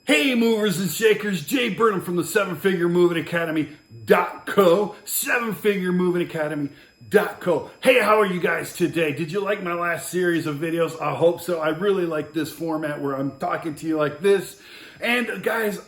Hey movers and shakers, Jae Burnham from the sevenfiguremovingacademy.co, sevenfiguremovingacademy.co. Hey, how are you guys today? Did you like my last series of videos? I hope so. I really like this format where I'm talking to you like this. And guys,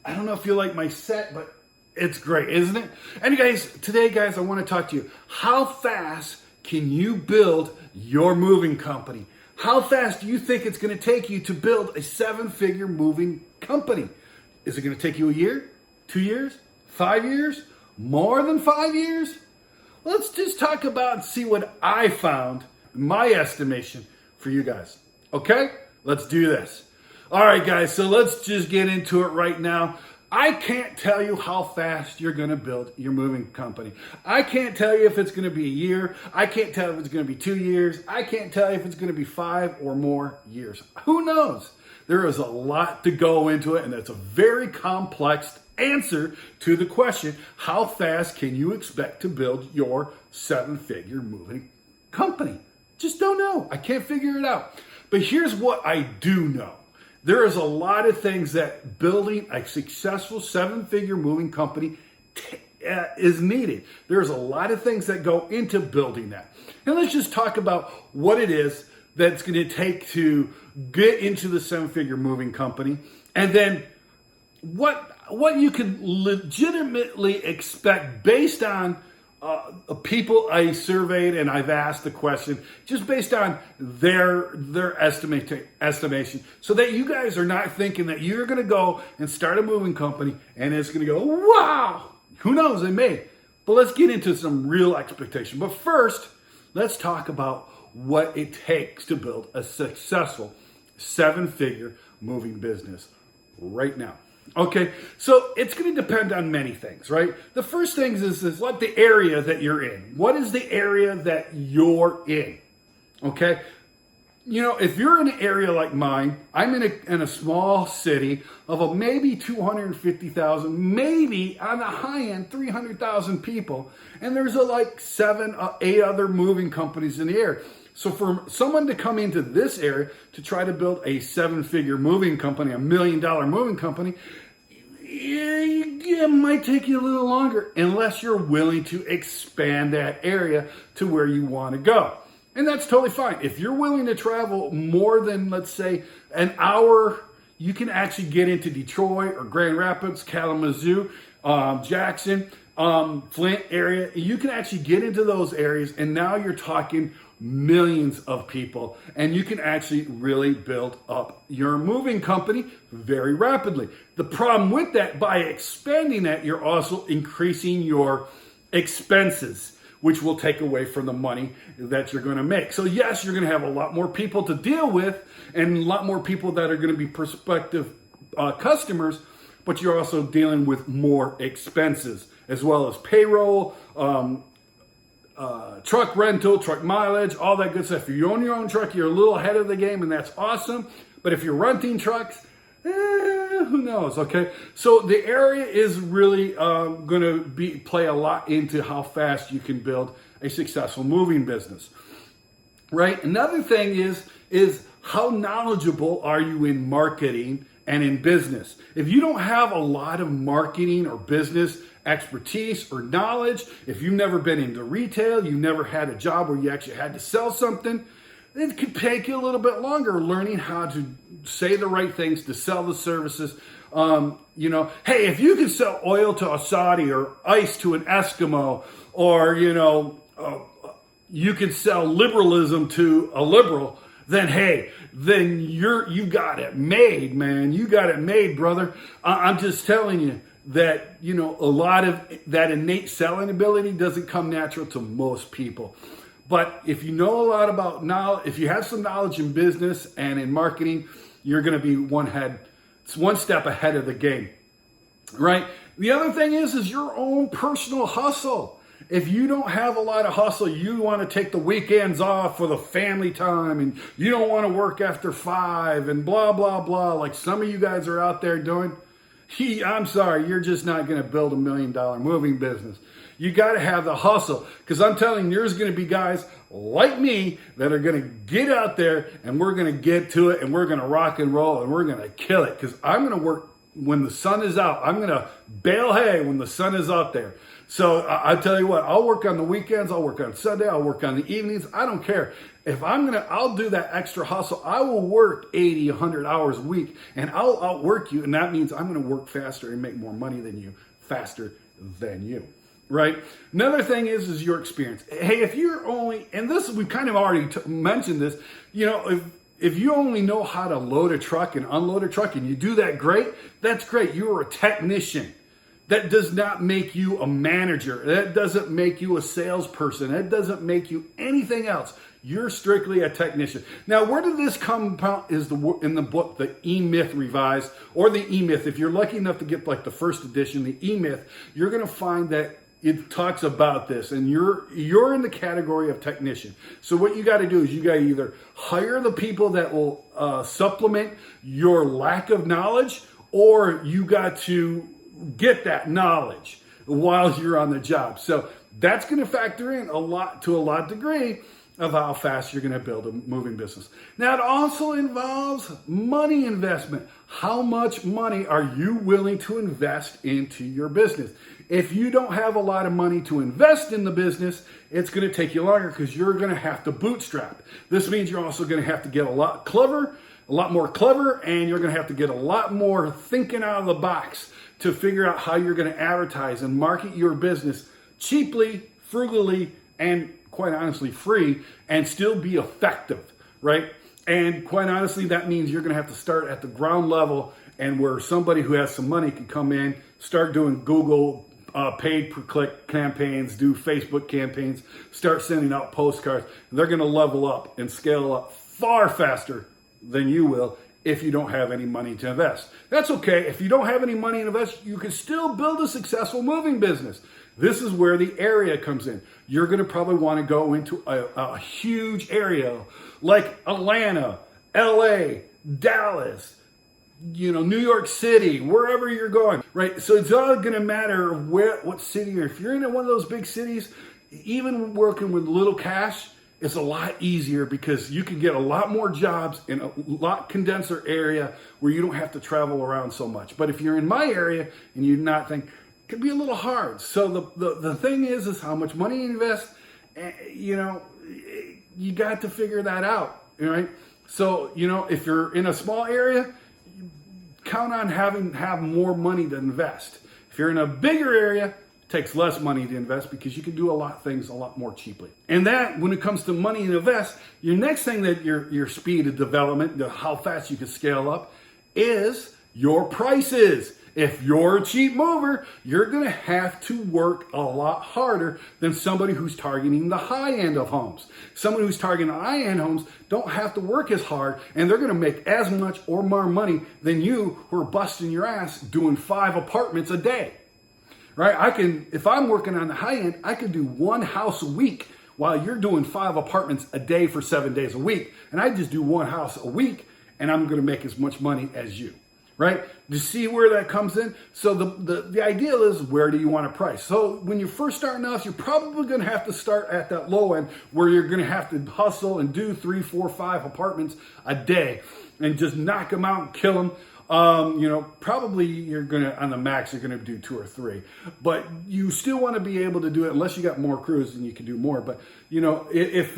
I don't know if you like my set, but it's great, isn't it? And guys, today guys, I want to talk to you. How fast can you build your moving company? How fast do you think it's going to take you to build a seven-figure moving company? Is it going to take you a year, 2 years, 5 years, more than 5 years? Let's just talk about and see what I found, my estimation for you guys. Okay? Let's do this. All right, guys, so let's just get into it right now. I can't tell you how fast you're going to build your moving company. I can't tell you if it's going to be a year. I can't tell if it's going to be 2 years. I can't tell you if it's going to be 5 or more years. Who knows? There is a lot to go into it, and it's a very complex answer to the question, how fast can you expect to build your seven-figure moving company? Just don't know. I can't figure it out. But here's what I do know. There is a lot of things that building a successful seven-figure moving company is needed. There's a lot of things that go into building that. And let's just talk about what it is that's going to take to get into the seven-figure moving company, and then what you can legitimately expect based on people I surveyed and I've asked the question just based on their estimation, so that you guys are not thinking that you're going to go and start a moving company and it's going to go, wow, who knows, it may. But let's get into some real expectation. But first, let's talk about what it takes to build a successful seven-figure moving business right now. Okay, so it's going to depend on many things, right? The first thing is what the area that you're in. What is the area that you're in? Okay, you know, if you're in an area like mine, I'm in a small city of a maybe 250,000, maybe on the high end 300,000 people, and there's like 7 or 8 other moving companies in the area. So for someone to come into this area to try to build a seven-figure moving company, $1 million moving company, it might take you a little longer unless you're willing to expand that area to where you want to go. And that's totally fine. If you're willing to travel more than, let's say, an hour, you can actually get into Detroit or Grand Rapids, Kalamazoo, Jackson, Flint area. You can actually get into those areas, and now you're talking millions of people, and you can actually really build up your moving company very rapidly. The problem with that, by expanding that, you're also increasing your expenses, which will take away from the money that you're going to make. So yes, you're going to have a lot more people to deal with and a lot more people that are going to be prospective customers, but you're also dealing with more expenses as well as payroll, truck rental, truck mileage, all that good stuff. If you own your own truck, you're a little ahead of the game, and that's awesome. But if you're renting trucks, who knows, okay? So the area is really going to play a lot into how fast you can build a successful moving business, right? Another thing is how knowledgeable are you in marketing and in business? If you don't have a lot of marketing or business expertise or knowledge, if you've never been into retail, you've never had a job where you actually had to sell something, it could take you a little bit longer learning how to say the right things, to sell the services. You know, hey, if you can sell oil to a Saudi or ice to an Eskimo, or, you know, you can sell liberalism to a liberal, then hey, then you got it made, man. You got it made, brother. I'm just telling you that, you know, a lot of that innate selling ability doesn't come natural to most people. But if you know a lot about knowledge, if you have some knowledge in business and in marketing, you're going to be one step ahead of the game, right? The other thing is your own personal hustle. If you don't have a lot of hustle, you want to take the weekends off for the family time, and you don't want to work after 5 and blah, blah, blah, like some of you guys are out there doing, I'm sorry, you're just not going to build $1 million moving business. You got to have the hustle, because I'm telling you, there's going to be guys like me that are going to get out there and we're going to get to it and we're going to rock and roll and we're going to kill it, because I'm going to work when the sun is out. I'm going to bale hay when the sun is out there. So I tell you what, I'll work on the weekends, I'll work on Sunday, I'll work on the evenings. I don't care. If I'll do that extra hustle. I will work 80, 100 hours a week, and I'll outwork you. And that means I'm going to work faster and make more money than you, faster than you. Right? Another thing is your experience. Hey, if you're only, and this, we kind of already mentioned this, if you only know how to load a truck and unload a truck and you do that great, that's great. You're a technician. That does not make you a manager. That doesn't make you a salesperson. That doesn't make you anything else. You're strictly a technician. Now, where did this come about is in the book, the E-Myth Revised, or the E-Myth. If you're lucky enough to get like the first edition, the E-Myth, you're going to find that it talks about this, and you're in the category of technician. So what you got to do is you got to either hire the people that will supplement your lack of knowledge, or you got to get that knowledge while you're on the job. So that's going to factor in a lot degree of how fast you're going to build a moving business. Now, it also involves money investment. How much money are you willing to invest into your business? If you don't have a lot of money to invest in the business, it's going to take you longer because you're going to have to bootstrap. This means you're also going to have to get a lot more clever, and you're going to have to get a lot more thinking out of the box to figure out how you're going to advertise and market your business cheaply, frugally, and quite honestly free, and still be effective, right? And quite honestly, that means you're going to have to start at the ground level, and where somebody who has some money can come in, start doing Google paid per click campaigns, do Facebook campaigns, start sending out postcards. They're going to level up and scale up far faster than you will if you don't have any money to invest. That's okay. If you don't have any money to invest, you can still build a successful moving business. This is where the area comes in. You're going to probably want to go into a huge area like Atlanta, LA, Dallas, New York City, wherever you're going, right? So it's all going to matter what city you're in. If you're in one of those big cities, even working with little cash, it's a lot easier because you can get a lot more jobs in a lot condenser area where you don't have to travel around so much. But if you're in my area and you're not thinking, it can be a little hard. So the thing is how much money you invest. You got to figure that out, right? So, if you're in a small area, count on have more money to invest. If you're in a bigger area, it takes less money to invest because you can do a lot of things a lot more cheaply. And that, when it comes to money to invest, your next thing that your speed of development, how fast you can scale up, is your prices. If you're a cheap mover, you're going to have to work a lot harder than somebody who's targeting the high end of homes. Someone who's targeting the high end homes don't have to work as hard, and they're going to make as much or more money than you who are busting your ass doing 5 apartments a day. Right? If I'm working on the high end, I could do 1 house a week while you're doing 5 apartments a day for 7 days a week. And I just do 1 house a week, and I'm going to make as much money as you. Right? Do you see where that comes in? So the idea is, where do you want to price? So when you're first starting off, you're probably going to have to start at that low end where you're going to have to hustle and do 3, 4, 5 apartments a day and just knock them out and kill them. Probably you're going to, on the max, you're going to do 2 or 3, but you still want to be able to do it unless you got more crews and you can do more. But, if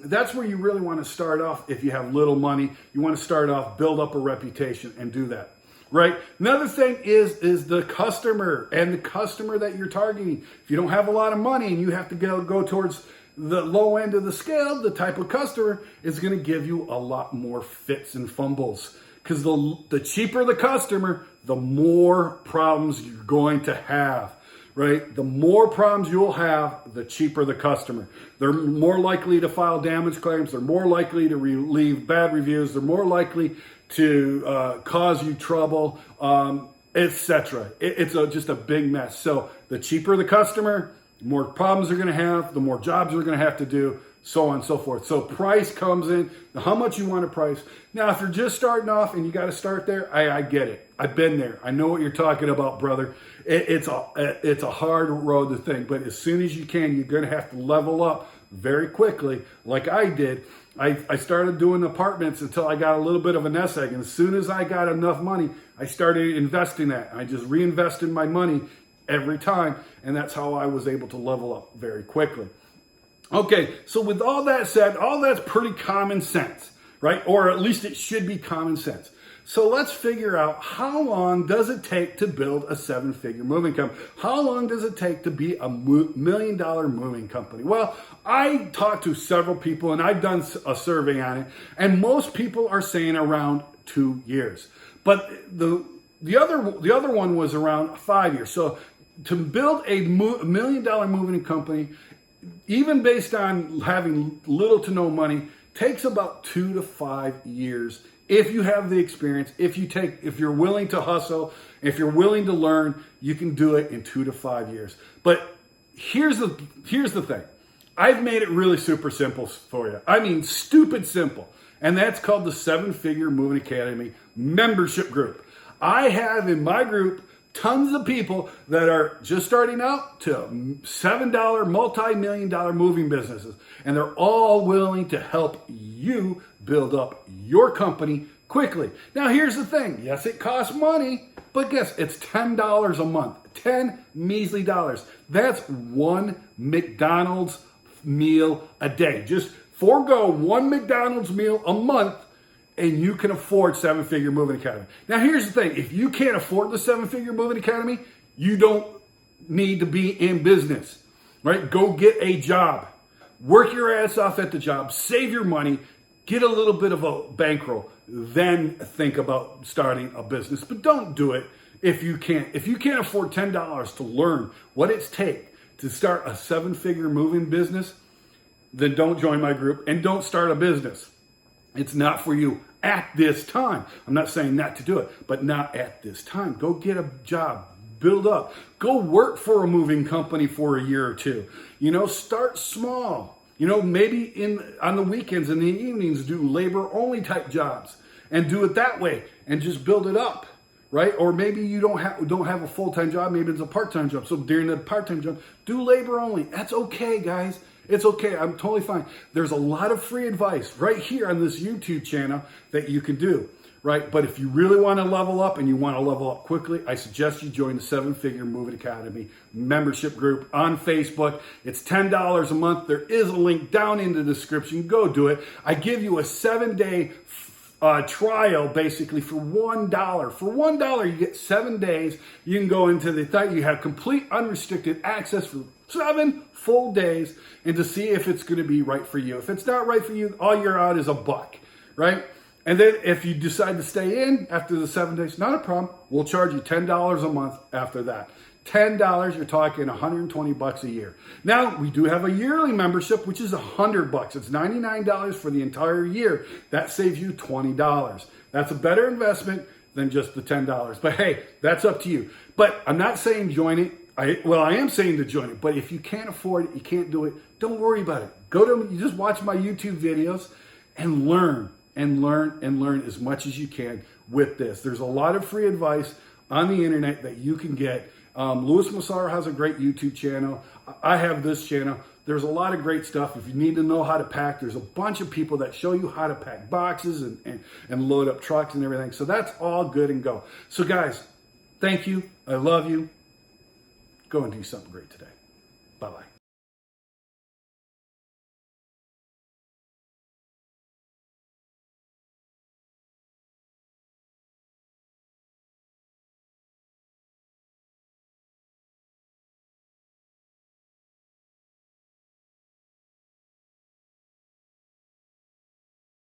that's where you really want to start off. If you have little money, you want to start off, build up a reputation and do that. Right? Another thing is the customer and the customer that you're targeting. If you don't have a lot of money and you have to go towards the low end of the scale, the type of customer is going to give you a lot more fits and fumbles. Because the cheaper the customer, the more problems you're going to have. Right? The more problems you'll have, the cheaper the customer. They're more likely to file damage claims. They're more likely to leave bad reviews. They're more likely to cause you trouble, etc. It's just a big mess. So the cheaper the customer, the more problems they're going to have, the more jobs they're going to have to do, so on and so forth. So price comes in, how much you want to price. Now, if you're just starting off and you got to start there, I get it. I've been there. I know what you're talking about, brother. It's a hard road to think, but as soon as you can, you're going to have to level up very quickly, like I did. I started doing apartments until I got a little bit of a nest egg. And as soon as I got enough money, I started investing that. I just reinvested my money every time. And that's how I was able to level up very quickly. Okay, so with all that said, all that's pretty common sense, right? Or at least it should be common sense. So let's figure out, how long does it take to build a 7-figure moving company? How long does it take to be a $1 million moving company? Well, I talked to several people and I've done a survey on it, and most people are saying around 2 years. But the other one was around 5 years. So to build a $1 million moving company, even based on having little to no money, takes about 2 to 5 years. If you have the experience, if you're willing to hustle, if you're willing to learn, you can do it in 2 to 5 years. But here's the thing. I've made it really super simple for you. I mean, stupid simple. And that's called the 7-Figure Moving Academy membership group. I have in my group tons of people that are just starting out to $7 multi-million-dollar moving businesses. And they're all willing to help you build up your company quickly. Now, here's the thing. Yes, it costs money, but guess it's $10 a month. 10 measly dollars. That's one McDonald's meal a day. Just forego one McDonald's meal a month, and you can afford 7-Figure Moving Academy. Now, here's the thing. If you can't afford the 7-Figure Moving Academy, you don't need to be in business, right? Go get a job. Work your ass off at the job. Save your money. Get a little bit of a bankroll. Then think about starting a business. But don't do it if you can't. If you can't afford $10 to learn what it takes to start a 7-figure moving business, then don't join my group and don't start a business. It's not for you at this time. I'm not saying not to do it, but not at this time. Go get a job, build up, go work for a moving company for a year or two. Start small. Maybe on the weekends and the evenings, do labor only type jobs and do it that way and just build it up, right? Or maybe you don't have a full-time job. Maybe it's a part-time job. So during the part-time job, do labor only. That's okay, guys. It's okay. I'm totally fine. There's a lot of free advice right here on this YouTube channel that you can do, right? But if you really want to level up and you want to level up quickly, I suggest you join the 7-Figure Moving Academy membership group on Facebook. It's $10 a month. There is a link down in the description. Go do it. I give you a 7-day trial basically for $1. For $1, you get 7 days. You can go into the thing. You have complete unrestricted access for 7 full days and to see if it's going to be right for you. If it's not right for you, all you're out is $1, right? And then if you decide to stay in after the 7 days, not a problem. We'll charge you $10 a month after that. $10, you're talking $120 a year. Now, we do have a yearly membership, which is $100. It's $99 for the entire year. That saves you $20. That's a better investment than just the $10. But hey, that's up to you. But I'm not saying join it. I am saying to join it, but if you can't afford it, you can't do it, don't worry about it. You just watch my YouTube videos and learn as much as you can with this. There's a lot of free advice on the internet that you can get. Louis Massaro has a great YouTube channel. I have this channel. There's a lot of great stuff. If you need to know how to pack, there's a bunch of people that show you how to pack boxes and load up trucks and everything. So that's all good and go. So guys, thank you. I love you. Go and do something great today. Bye-bye.